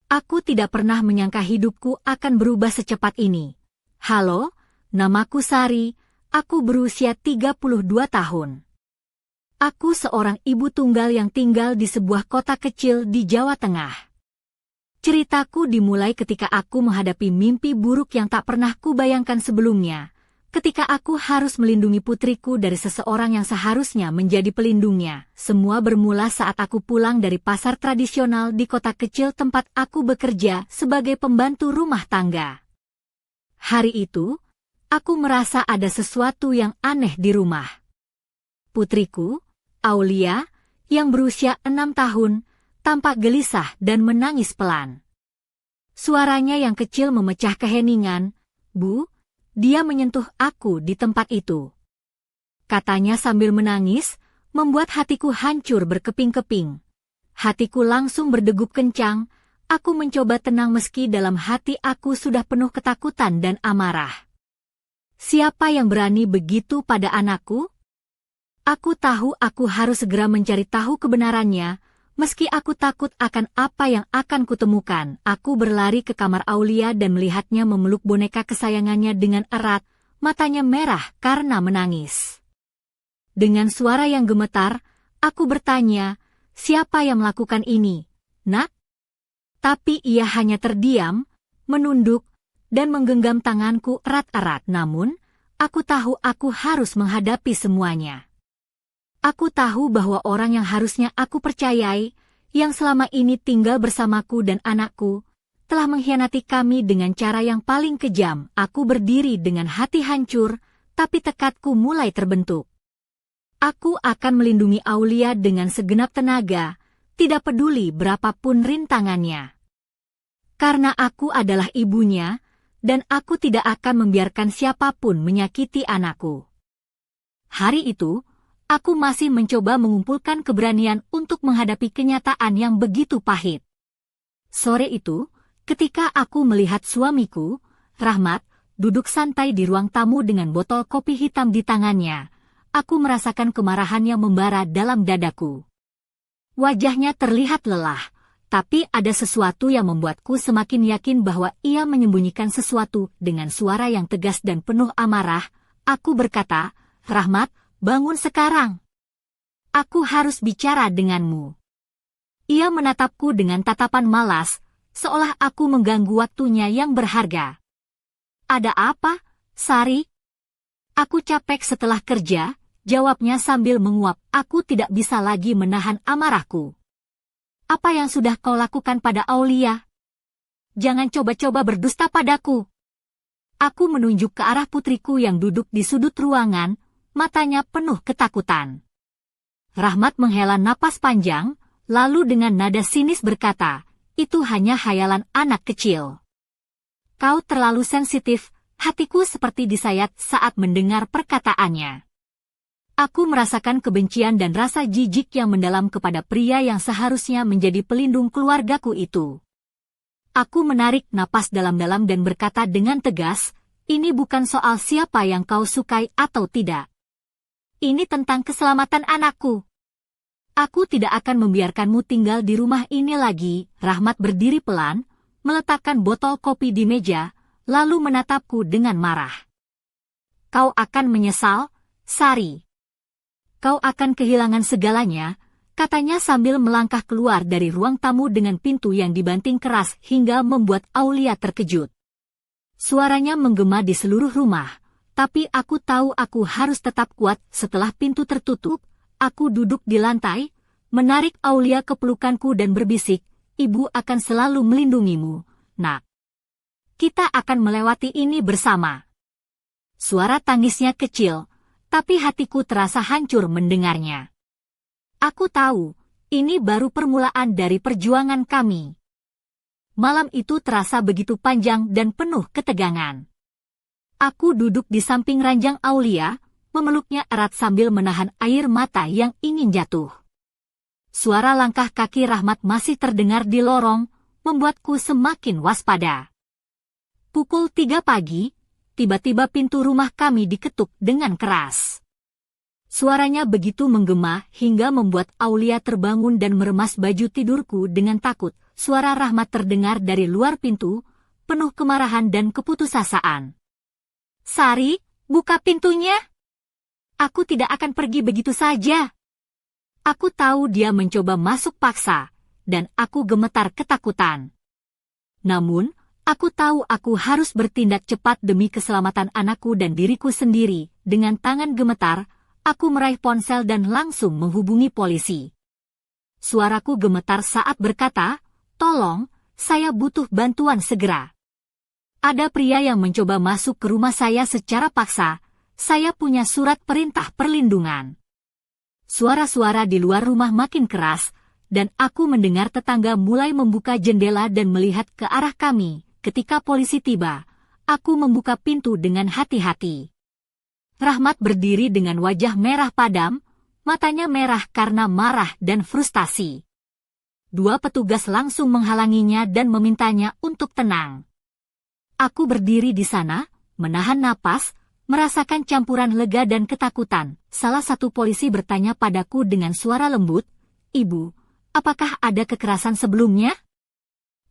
Aku tidak pernah menyangka hidupku akan berubah secepat ini. Halo, namaku Sari, aku berusia 32 tahun. Aku seorang ibu tunggal yang tinggal di sebuah kota kecil di Jawa Tengah. Ceritaku dimulai ketika aku menghadapi mimpi buruk yang tak pernah kubayangkan sebelumnya, ketika aku harus melindungi putriku dari seseorang yang seharusnya menjadi pelindungnya. Semua bermula saat aku pulang dari pasar tradisional di kota kecil tempat aku bekerja sebagai pembantu rumah tangga. Hari itu, aku merasa ada sesuatu yang aneh di rumah. Putriku, Aulia, yang berusia 6 tahun, tampak gelisah dan menangis pelan. Suaranya yang kecil memecah keheningan. "Bu," dia menyentuh aku di tempat itu. Katanya sambil menangis, membuat hatiku hancur berkeping-keping. Hatiku langsung berdegup kencang. Aku mencoba tenang meski dalam hati aku sudah penuh ketakutan dan amarah. Siapa yang berani begitu pada anakku? Aku tahu aku harus segera mencari tahu kebenarannya, meski aku takut akan apa yang akan kutemukan. Aku berlari ke kamar Aulia dan melihatnya memeluk boneka kesayangannya dengan erat, matanya merah karena menangis. Dengan suara yang gemetar, aku bertanya, "Siapa yang melakukan ini, Nak?" Tapi ia hanya terdiam, menunduk, dan menggenggam tanganku erat-erat. Namun, aku tahu aku harus menghadapi semuanya. Aku tahu bahwa orang yang harusnya aku percayai, yang selama ini tinggal bersamaku dan anakku, telah mengkhianati kami dengan cara yang paling kejam. Aku berdiri dengan hati hancur, tapi tekadku mulai terbentuk. Aku akan melindungi Aulia dengan segenap tenaga, tidak peduli berapapun rintangannya. Karena aku adalah ibunya, dan aku tidak akan membiarkan siapapun menyakiti anakku. Hari itu, aku masih mencoba mengumpulkan keberanian untuk menghadapi kenyataan yang begitu pahit. Sore itu, ketika aku melihat suamiku, Rahmat, duduk santai di ruang tamu dengan botol kopi hitam di tangannya, aku merasakan kemarahan yang membara dalam dadaku. Wajahnya terlihat lelah, tapi ada sesuatu yang membuatku semakin yakin bahwa ia menyembunyikan sesuatu. Dengan suara yang tegas dan penuh amarah, aku berkata, "Rahmat, bangun sekarang. Aku harus bicara denganmu." Ia menatapku dengan tatapan malas, seolah aku mengganggu waktunya yang berharga. "Ada apa, Sari?" "Aku capek setelah kerja," jawabnya sambil menguap. Aku tidak bisa lagi menahan amarahku. "Apa yang sudah kau lakukan pada Aulia? Jangan coba-coba berdusta padaku." Aku menunjuk ke arah putriku yang duduk di sudut ruangan, matanya penuh ketakutan. Rahmat menghela napas panjang, lalu dengan nada sinis berkata, "Itu hanya khayalan anak kecil. Kau terlalu sensitif." Hatiku seperti disayat saat mendengar perkataannya. Aku merasakan kebencian dan rasa jijik yang mendalam kepada pria yang seharusnya menjadi pelindung keluargaku itu. Aku menarik napas dalam-dalam dan berkata dengan tegas, "Ini bukan soal siapa yang kau sukai atau tidak. Ini tentang keselamatan anakku. Aku tidak akan membiarkanmu tinggal di rumah ini lagi." Rahmat berdiri pelan, meletakkan botol kopi di meja, lalu menatapku dengan marah. "Kau akan menyesal, Sari. Kau akan kehilangan segalanya," katanya sambil melangkah keluar dari ruang tamu dengan pintu yang dibanting keras hingga membuat Aulia terkejut. Suaranya menggema di seluruh rumah, tapi aku tahu aku harus tetap kuat. Setelah pintu tertutup, aku duduk di lantai, menarik Aulia ke pelukanku dan berbisik, "Ibu akan selalu melindungimu, Nak. Kita akan melewati ini bersama." Suara tangisnya kecil, tapi hatiku terasa hancur mendengarnya. Aku tahu, ini baru permulaan dari perjuangan kami. Malam itu terasa begitu panjang dan penuh ketegangan. Aku duduk di samping ranjang Aulia, memeluknya erat sambil menahan air mata yang ingin jatuh. Suara langkah kaki Rahmat masih terdengar di lorong, membuatku semakin waspada. Pukul 3 pagi, tiba-tiba pintu rumah kami diketuk dengan keras. Suaranya begitu menggema hingga membuat Aulia terbangun dan meremas baju tidurku dengan takut. suara Rahmat terdengar dari luar pintu, penuh kemarahan dan keputusasaan. Sari, buka pintunya. Aku tidak akan pergi begitu saja. Aku tahu dia mencoba masuk paksa, dan aku gemetar ketakutan. Namun, aku tahu aku harus bertindak cepat demi keselamatan anakku dan diriku sendiri. Dengan tangan gemetar, aku meraih ponsel dan langsung menghubungi polisi. Suaraku gemetar saat berkata, "Tolong, saya butuh bantuan segera. Ada pria yang mencoba masuk ke rumah saya secara paksa. Saya punya surat perintah perlindungan." Suara-suara di luar rumah makin keras, dan aku mendengar tetangga mulai membuka jendela dan melihat ke arah kami. Ketika polisi tiba, aku membuka pintu dengan hati-hati. Rahmat berdiri dengan wajah merah padam, matanya merah karena marah dan frustasi. Dua petugas langsung menghalanginya dan memintanya untuk tenang. Aku berdiri di sana, menahan napas, merasakan campuran lega dan ketakutan. Salah satu polisi bertanya padaku dengan suara lembut, "Ibu, apakah ada kekerasan sebelumnya?"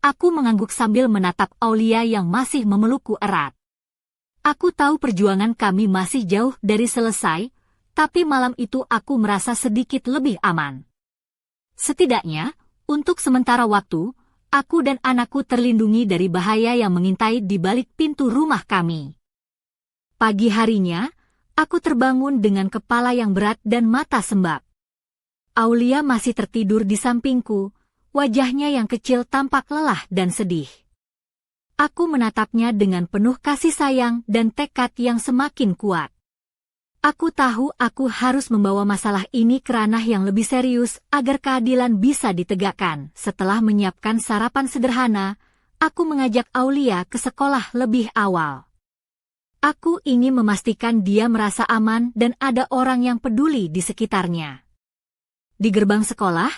Aku mengangguk sambil menatap Aulia yang masih memelukku erat. Aku tahu perjuangan kami masih jauh dari selesai, tapi malam itu aku merasa sedikit lebih aman. Setidaknya, untuk sementara waktu, aku dan anakku terlindungi dari bahaya yang mengintai di balik pintu rumah kami. Pagi harinya, aku terbangun dengan kepala yang berat dan mata sembab. Aulia masih tertidur di sampingku, wajahnya yang kecil tampak lelah dan sedih. Aku menatapnya dengan penuh kasih sayang dan tekad yang semakin kuat. Aku tahu aku harus membawa masalah ini ke ranah yang lebih serius agar keadilan bisa ditegakkan. Setelah menyiapkan sarapan sederhana, aku mengajak Aulia ke sekolah lebih awal. Aku ingin memastikan dia merasa aman dan ada orang yang peduli di sekitarnya. Di gerbang sekolah,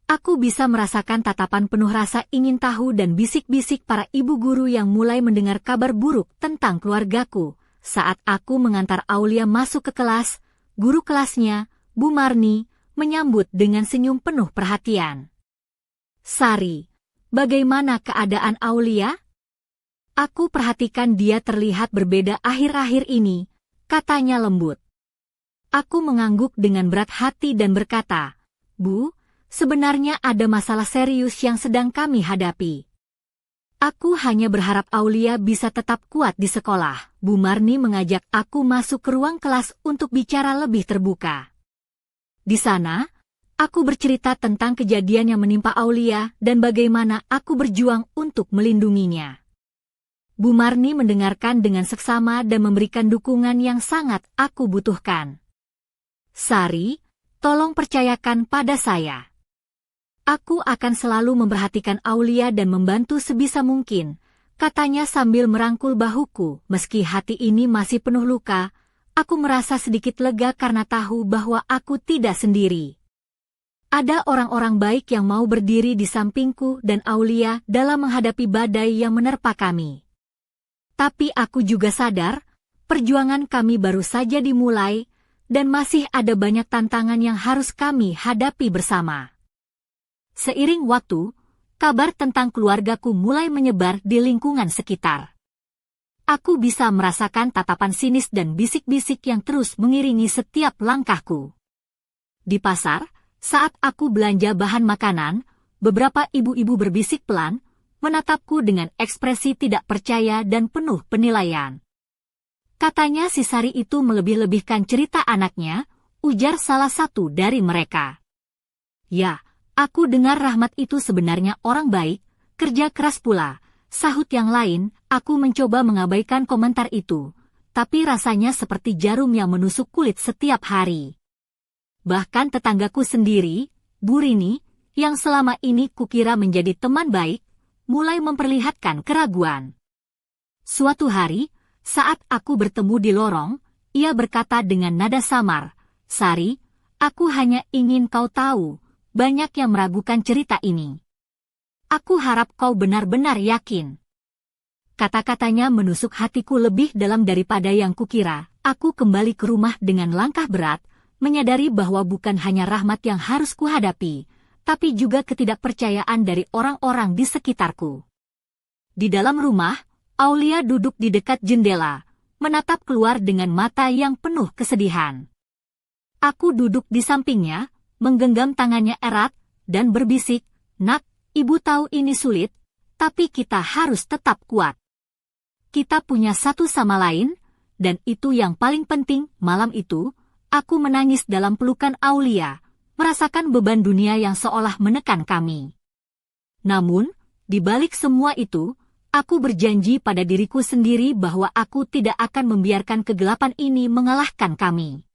aku bisa merasakan tatapan penuh rasa ingin tahu dan bisik-bisik para ibu guru yang mulai mendengar kabar buruk tentang keluargaku. Saat aku mengantar Aulia masuk ke kelas, guru kelasnya, Bu Marni, menyambut dengan senyum penuh perhatian. "Sari, bagaimana keadaan Aulia?" Aku perhatikan dia terlihat berbeda akhir-akhir ini, katanya lembut. Aku mengangguk dengan berat hati dan berkata, "Bu, sebenarnya ada masalah serius yang sedang kami hadapi. Aku hanya berharap Aulia bisa tetap kuat di sekolah." Bu Marni mengajak aku masuk ke ruang kelas untuk bicara lebih terbuka. Di sana, aku bercerita tentang kejadian yang menimpa Aulia dan bagaimana aku berjuang untuk melindunginya. Bu Marni mendengarkan dengan seksama dan memberikan dukungan yang sangat aku butuhkan. "Sari, tolong percayakan pada saya. Aku akan selalu memperhatikan Aulia dan membantu sebisa mungkin," katanya sambil merangkul bahuku. Meski hati ini masih penuh luka, aku merasa sedikit lega karena tahu bahwa aku tidak sendiri. Ada orang-orang baik yang mau berdiri di sampingku dan Aulia dalam menghadapi badai yang menerpa kami. Tapi aku juga sadar, perjuangan kami baru saja dimulai, dan masih ada banyak tantangan yang harus kami hadapi bersama. Seiring waktu, kabar tentang keluargaku mulai menyebar di lingkungan sekitar. Aku bisa merasakan tatapan sinis dan bisik-bisik yang terus mengiringi setiap langkahku. Di pasar, saat aku belanja bahan makanan, beberapa ibu-ibu berbisik pelan, menatapku dengan ekspresi tidak percaya dan penuh penilaian. Katanya si Sari itu melebih-lebihkan cerita anaknya, ujar salah satu dari mereka. "Ya, aku dengar Rahmat itu sebenarnya orang baik, kerja keras pula," sahut yang lain. Aku mencoba mengabaikan komentar itu, tapi rasanya seperti jarum yang menusuk kulit setiap hari. Bahkan tetanggaku sendiri, Bu Rini, yang selama ini kukira menjadi teman baik, mulai memperlihatkan keraguan. Suatu hari, saat aku bertemu di lorong, ia berkata dengan nada samar, "Sari, aku hanya ingin kau tahu, banyak yang meragukan cerita ini. Aku harap kau benar-benar yakin." Kata-katanya menusuk hatiku lebih dalam daripada yang kukira. Aku kembali ke rumah dengan langkah berat, menyadari bahwa bukan hanya Rahmat yang harus kuhadapi, tapi juga ketidakpercayaan dari orang-orang di sekitarku. Di dalam rumah, Aulia duduk di dekat jendela, menatap keluar dengan mata yang penuh kesedihan. Aku duduk di sampingnya, menggenggam tangannya erat, dan berbisik, "Nak, ibu tahu ini sulit, tapi kita harus tetap kuat. Kita punya satu sama lain, dan itu yang paling penting." Malam itu, aku menangis dalam pelukan Aulia, merasakan beban dunia yang seolah menekan kami. Namun, di balik semua itu, aku berjanji pada diriku sendiri bahwa aku tidak akan membiarkan kegelapan ini mengalahkan kami.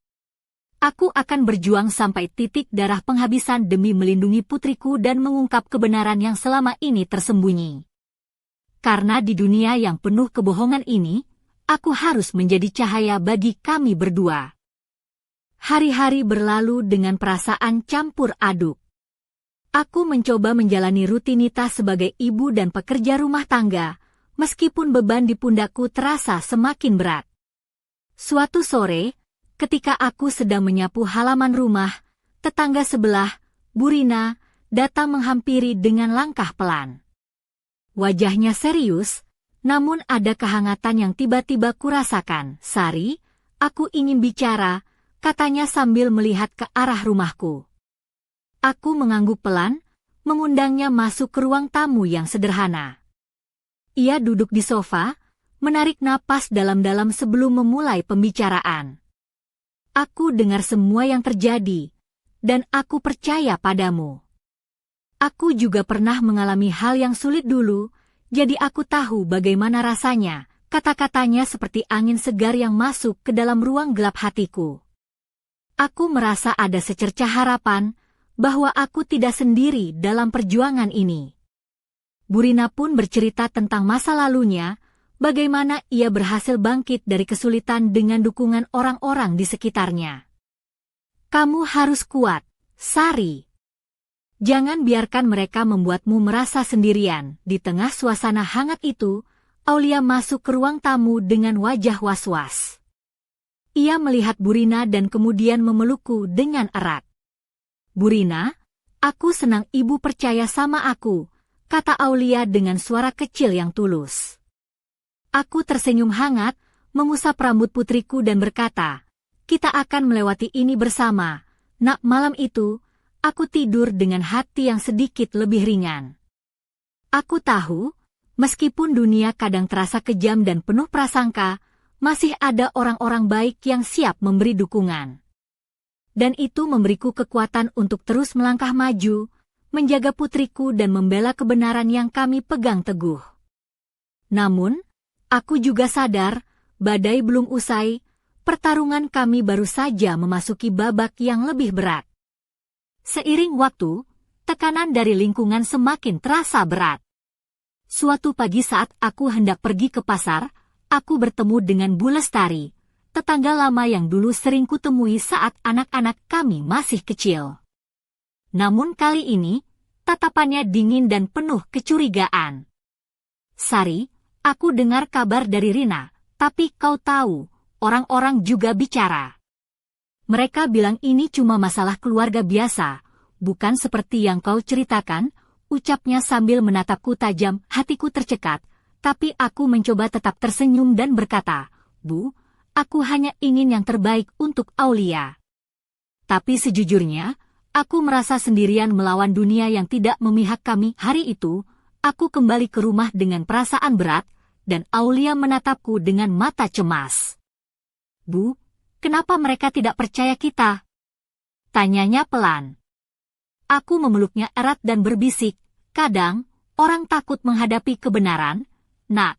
Aku akan berjuang sampai titik darah penghabisan demi melindungi putriku dan mengungkap kebenaran yang selama ini tersembunyi. Karena di dunia yang penuh kebohongan ini, aku harus menjadi cahaya bagi kami berdua. Hari-hari berlalu dengan perasaan campur aduk. Aku mencoba menjalani rutinitas sebagai ibu dan pekerja rumah tangga, meskipun beban di pundakku terasa semakin berat. Suatu sore, ketika aku sedang menyapu halaman rumah, tetangga sebelah, Burina, datang menghampiri dengan langkah pelan. Wajahnya serius, namun ada kehangatan yang tiba-tiba kurasakan. "Sari, aku ingin bicara," katanya sambil melihat ke arah rumahku. Aku mengangguk pelan, mengundangnya masuk ke ruang tamu yang sederhana. Ia duduk di sofa, menarik napas dalam-dalam sebelum memulai pembicaraan. "Aku dengar semua yang terjadi, dan aku percaya padamu. Aku juga pernah mengalami hal yang sulit dulu, jadi aku tahu bagaimana rasanya." Kata-katanya seperti angin segar yang masuk ke dalam ruang gelap hatiku. Aku merasa ada secercah harapan bahwa aku tidak sendiri dalam perjuangan ini. Burina pun bercerita tentang masa lalunya, bagaimana ia berhasil bangkit dari kesulitan dengan dukungan orang-orang di sekitarnya. "Kamu harus kuat, Sari. Jangan biarkan mereka membuatmu merasa sendirian." Di tengah suasana hangat itu, Aulia masuk ke ruang tamu dengan wajah was-was. Ia melihat Burina dan kemudian memelukku dengan erat. "Burina, aku senang ibu percaya sama aku," kata Aulia dengan suara kecil yang tulus. Aku tersenyum hangat, mengusap rambut putriku dan berkata, "Kita akan melewati ini bersama." Nak, malam itu, aku tidur dengan hati yang sedikit lebih ringan. Aku tahu, meskipun dunia kadang terasa kejam dan penuh prasangka, masih ada orang-orang baik yang siap memberi dukungan. Dan itu memberiku kekuatan untuk terus melangkah maju, menjaga putriku dan membela kebenaran yang kami pegang teguh. Namun, aku juga sadar, badai belum usai, pertarungan kami baru saja memasuki babak yang lebih berat. Seiring waktu, tekanan dari lingkungan semakin terasa berat. Suatu pagi saat aku hendak pergi ke pasar, aku bertemu dengan Bu Lestari, tetangga lama yang dulu sering kutemui saat anak-anak kami masih kecil. Namun kali ini, tatapannya dingin dan penuh kecurigaan. "Sari, aku dengar kabar dari Rina, tapi kau tahu, orang-orang juga bicara. Mereka bilang ini cuma masalah keluarga biasa, bukan seperti yang kau ceritakan," ucapnya sambil menatapku tajam. Hatiku tercekat, tapi aku mencoba tetap tersenyum dan berkata, "Bu, aku hanya ingin yang terbaik untuk Aulia." Tapi sejujurnya, aku merasa sendirian melawan dunia yang tidak memihak kami. Hari itu, aku kembali ke rumah dengan perasaan berat, dan Aulia menatapku dengan mata cemas. "Bu, kenapa mereka tidak percaya kita?" tanyanya pelan. Aku memeluknya erat dan berbisik, "Kadang, orang takut menghadapi kebenaran, Nak.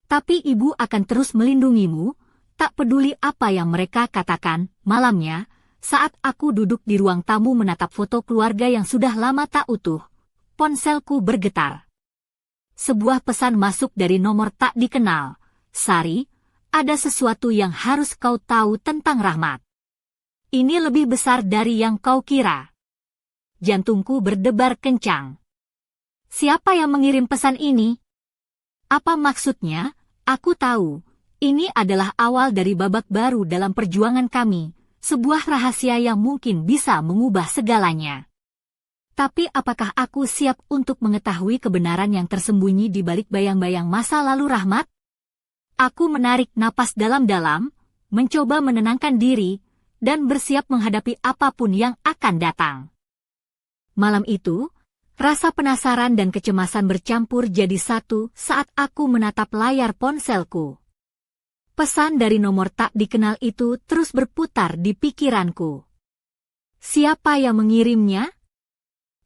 Tapi ibu akan terus melindungimu, tak peduli apa yang mereka katakan." Malamnya, saat aku duduk di ruang tamu menatap foto keluarga yang sudah lama tak utuh, ponselku bergetar. Sebuah pesan masuk dari nomor tak dikenal. "Sari, ada sesuatu yang harus kau tahu tentang Rahmat. Ini lebih besar dari yang kau kira." Jantungku berdebar kencang. Siapa yang mengirim pesan ini? Apa maksudnya? Aku tahu, ini adalah awal dari babak baru dalam perjuangan kami, sebuah rahasia yang mungkin bisa mengubah segalanya. Tapi apakah aku siap untuk mengetahui kebenaran yang tersembunyi di balik bayang-bayang masa lalu Rahmat? Aku menarik napas dalam-dalam, mencoba menenangkan diri, dan bersiap menghadapi apapun yang akan datang. Malam itu, rasa penasaran dan kecemasan bercampur jadi satu saat aku menatap layar ponselku. Pesan dari nomor tak dikenal itu terus berputar di pikiranku. Siapa yang mengirimnya?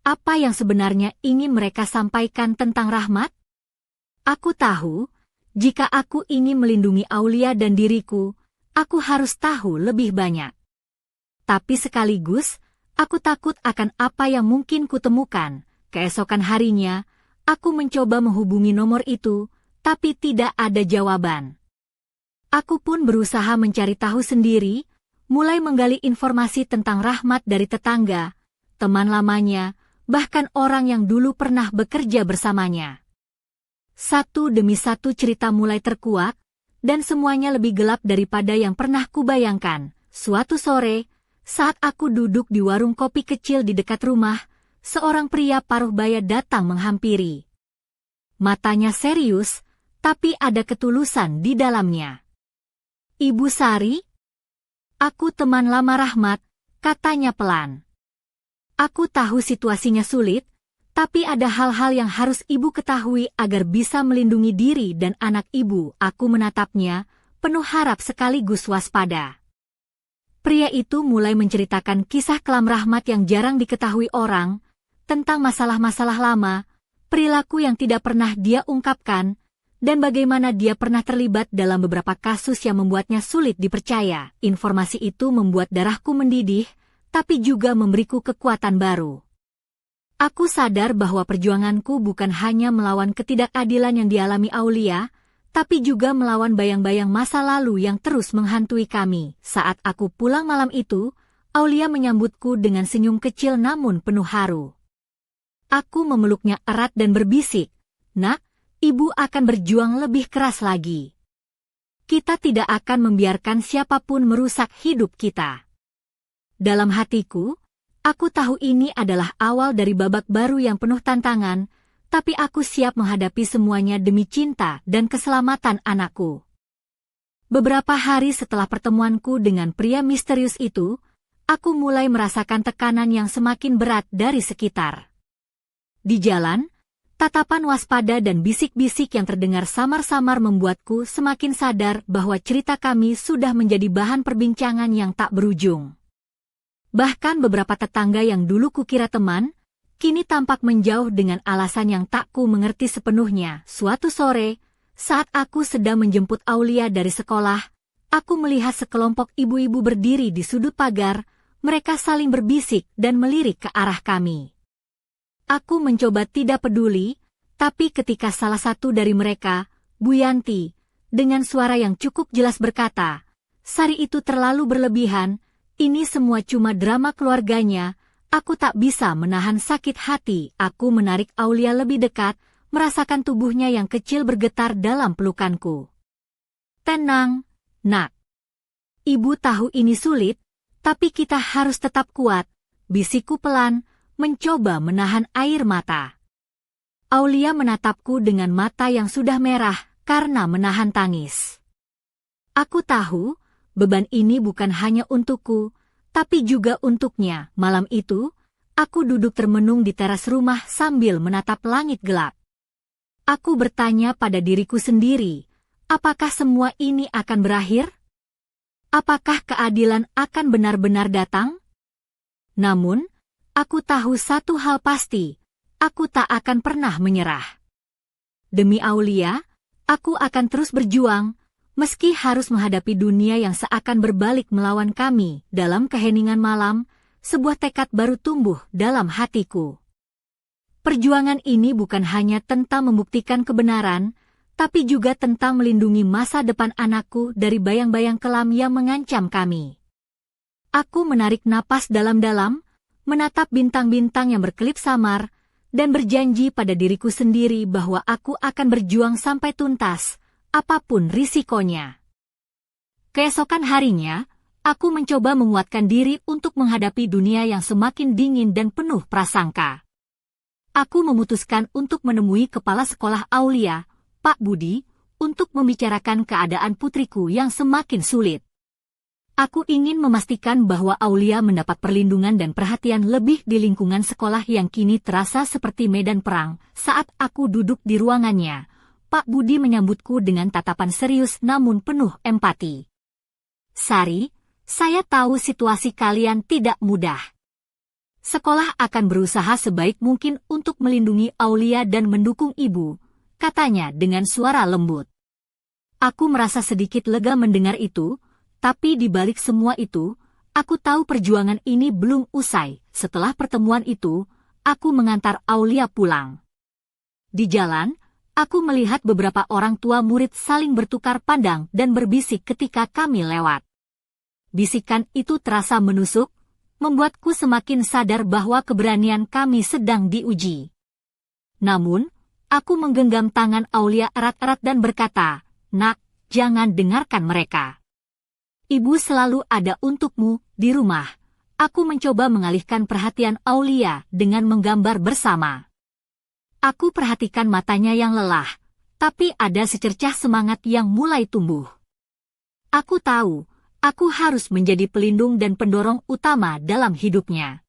Apa yang sebenarnya ingin mereka sampaikan tentang Rahmat? Aku tahu, jika aku ingin melindungi Aulia dan diriku, aku harus tahu lebih banyak. Tapi sekaligus, aku takut akan apa yang mungkin kutemukan. Keesokan harinya, aku mencoba menghubungi nomor itu, tapi tidak ada jawaban. Aku pun berusaha mencari tahu sendiri, mulai menggali informasi tentang Rahmat dari tetangga, teman lamanya, bahkan orang yang dulu pernah bekerja bersamanya. Satu demi satu cerita mulai terkuak, dan semuanya lebih gelap daripada yang pernah kubayangkan. Suatu sore, saat aku duduk di warung kopi kecil di dekat rumah, seorang pria paruh baya datang menghampiri. Matanya serius, tapi ada ketulusan di dalamnya. "Ibu Sari?" "Aku teman lama Rahmat," katanya pelan. "Aku tahu situasinya sulit, tapi ada hal-hal yang harus ibu ketahui agar bisa melindungi diri dan anak ibu." Aku menatapnya, penuh harap sekaligus waspada. Pria itu mulai menceritakan kisah kelam Rahmat yang jarang diketahui orang, tentang masalah-masalah lama, perilaku yang tidak pernah dia ungkapkan, dan bagaimana dia pernah terlibat dalam beberapa kasus yang membuatnya sulit dipercaya. Informasi itu membuat darahku mendidih, tapi juga memberiku kekuatan baru. Aku sadar bahwa perjuanganku bukan hanya melawan ketidakadilan yang dialami Aulia, tapi juga melawan bayang-bayang masa lalu yang terus menghantui kami. Saat aku pulang malam itu, Aulia menyambutku dengan senyum kecil namun penuh haru. Aku memeluknya erat dan berbisik, "Nak, ibu akan berjuang lebih keras lagi. Kita tidak akan membiarkan siapapun merusak hidup kita." Dalam hatiku, aku tahu ini adalah awal dari babak baru yang penuh tantangan, tapi aku siap menghadapi semuanya demi cinta dan keselamatan anakku. Beberapa hari setelah pertemuanku dengan pria misterius itu, aku mulai merasakan tekanan yang semakin berat dari sekitar. Di jalan, tatapan waspada dan bisik-bisik yang terdengar samar-samar membuatku semakin sadar bahwa cerita kami sudah menjadi bahan perbincangan yang tak berujung. Bahkan beberapa tetangga yang dulu kukira teman, kini tampak menjauh dengan alasan yang tak ku mengerti sepenuhnya. Suatu sore, saat aku sedang menjemput Aulia dari sekolah, aku melihat sekelompok ibu-ibu berdiri di sudut pagar, mereka saling berbisik dan melirik ke arah kami. Aku mencoba tidak peduli, tapi ketika salah satu dari mereka, Bu Yanti, dengan suara yang cukup jelas berkata, "Sari itu terlalu berlebihan, ini semua cuma drama keluarganya," aku tak bisa menahan sakit hati. Aku menarik Aulia lebih dekat, merasakan tubuhnya yang kecil bergetar dalam pelukanku. "Tenang, Nak. Ibu tahu ini sulit, tapi kita harus tetap kuat," bisikku pelan, mencoba menahan air mata. Aulia menatapku dengan mata yang sudah merah karena menahan tangis. Aku tahu, beban ini bukan hanya untukku, tapi juga untuknya. Malam itu, aku duduk termenung di teras rumah sambil menatap langit gelap. Aku bertanya pada diriku sendiri, apakah semua ini akan berakhir? Apakah keadilan akan benar-benar datang? Namun, aku tahu satu hal pasti, aku tak akan pernah menyerah. Demi Aulia, aku akan terus berjuang, meski harus menghadapi dunia yang seakan berbalik melawan kami. Dalam keheningan malam, sebuah tekad baru tumbuh dalam hatiku. Perjuangan ini bukan hanya tentang membuktikan kebenaran, tapi juga tentang melindungi masa depan anakku dari bayang-bayang kelam yang mengancam kami. Aku menarik napas dalam-dalam, menatap bintang-bintang yang berkelip samar, dan berjanji pada diriku sendiri bahwa aku akan berjuang sampai tuntas, apapun risikonya. Keesokan harinya, aku mencoba menguatkan diri untuk menghadapi dunia yang semakin dingin dan penuh prasangka. Aku memutuskan untuk menemui kepala sekolah Aulia, Pak Budi, untuk membicarakan keadaan putriku yang semakin sulit. Aku ingin memastikan bahwa Aulia mendapat perlindungan dan perhatian lebih di lingkungan sekolah yang kini terasa seperti medan perang. Saat aku duduk di ruangannya, Pak Budi menyambutku dengan tatapan serius namun penuh empati. Sari, saya tahu situasi kalian tidak mudah. Sekolah akan berusaha sebaik mungkin untuk melindungi Aulia dan mendukung ibu, katanya dengan suara lembut. Aku merasa sedikit lega mendengar itu, tapi di balik semua itu, aku tahu perjuangan ini belum usai. Setelah pertemuan itu, aku mengantar Aulia pulang. Di jalan, aku melihat beberapa orang tua murid saling bertukar pandang dan berbisik ketika kami lewat. Bisikan itu terasa menusuk, membuatku semakin sadar bahwa keberanian kami sedang diuji. Namun, aku menggenggam tangan Aulia erat-erat dan berkata, "Nak, jangan dengarkan mereka. Ibu selalu ada untukmu di rumah." Aku mencoba mengalihkan perhatian Aulia dengan menggambar bersama. Aku perhatikan matanya yang lelah, tapi ada secercah semangat yang mulai tumbuh. Aku tahu, aku harus menjadi pelindung dan pendorong utama dalam hidupnya.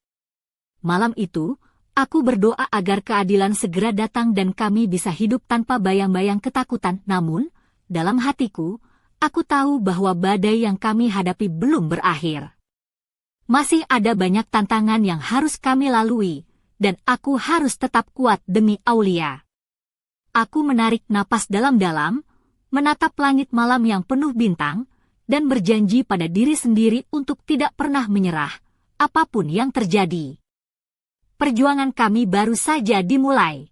Malam itu, aku berdoa agar keadilan segera datang dan kami bisa hidup tanpa bayang-bayang ketakutan. Namun, dalam hatiku, aku tahu bahwa badai yang kami hadapi belum berakhir. Masih ada banyak tantangan yang harus kami lalui, dan aku harus tetap kuat demi Aulia. Aku menarik napas dalam-dalam, menatap langit malam yang penuh bintang, dan berjanji pada diri sendiri untuk tidak pernah menyerah, apapun yang terjadi. Perjuangan kami baru saja dimulai.